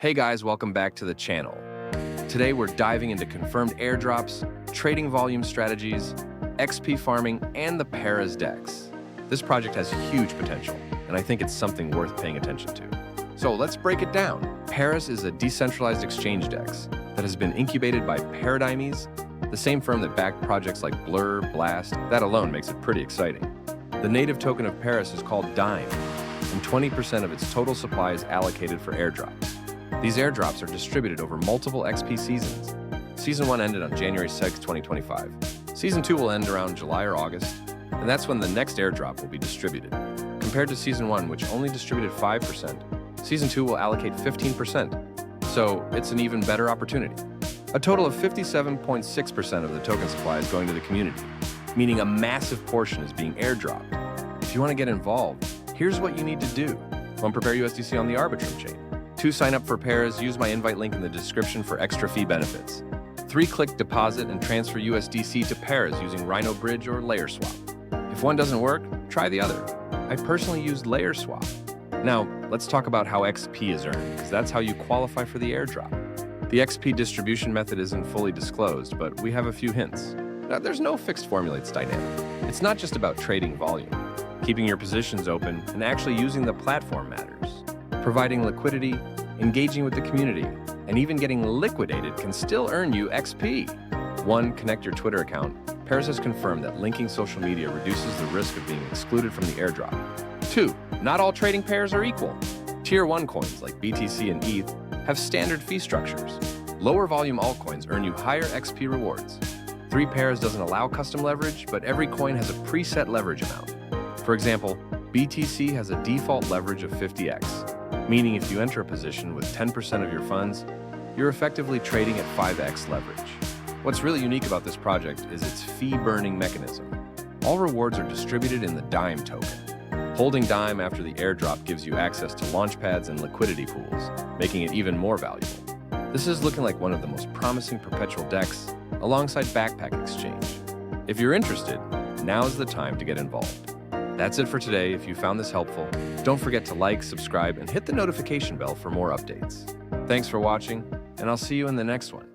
Hey guys, welcome back to the channel. Today we're diving into confirmed airdrops, trading volume strategies, XP farming, and the Paras DEX. This project has huge potential, and I think it's something worth paying attention to. So let's break it down. Paras is a decentralized exchange DEX that has been incubated by Paradigmes, the same firm that backed projects like Blur, Blast. That alone makes it pretty exciting. The native token of Paras is called Dime, and 20% of its total supply is allocated for airdrops. These airdrops are distributed over multiple XP seasons. Season 1 ended on January 6, 2025. Season 2 will end around July or August, and that's when the next airdrop will be distributed. Compared to Season 1, which only distributed 5%, Season 2 will allocate 15%, so it's an even better opportunity. A total of 57.6% of the token supply is going to the community, meaning a massive portion is being airdropped. If you want to get involved, here's what you need to do. 1. Prepare USDC on the Arbitrum chain. 2. Sign up for Paras. Use my invite link in the description for extra fee benefits. 3. Click deposit and transfer USDC to Paras using Rhino Bridge or Layer Swap. If one doesn't work, try the other. I personally used Layer Swap. Now, let's talk about how XP is earned, because that's how you qualify for the airdrop. The XP distribution method isn't fully disclosed, but we have a few hints. Now, there's no fixed formula, it's dynamic. It's not just about trading volume. Keeping your positions open and actually using the platform matters. Providing liquidity, engaging with the community, and even getting liquidated can still earn you XP. 1. Connect your Twitter account. Paras has confirmed that linking social media reduces the risk of being excluded from the airdrop. 2. Not all trading pairs are equal. Tier 1 coins like BTC and ETH have standard fee structures. Lower volume altcoins earn you higher XP rewards. 3. Paras doesn't allow custom leverage, but every coin has a preset leverage amount. For example, BTC has a default leverage of 50x. Meaning if you enter a position with 10% of your funds, you're effectively trading at 5x leverage. What's really unique about this project is its fee-burning mechanism. All rewards are distributed in the Dime token. Holding Dime after the airdrop gives you access to launchpads and liquidity pools, making it even more valuable. This is looking like one of the most promising perpetual DEX alongside Backpack Exchange. If you're interested, now's the time to get involved. That's it for today. If you found this helpful, don't forget to like, subscribe, and hit the notification bell for more updates. Thanks for watching, and I'll see you in the next one.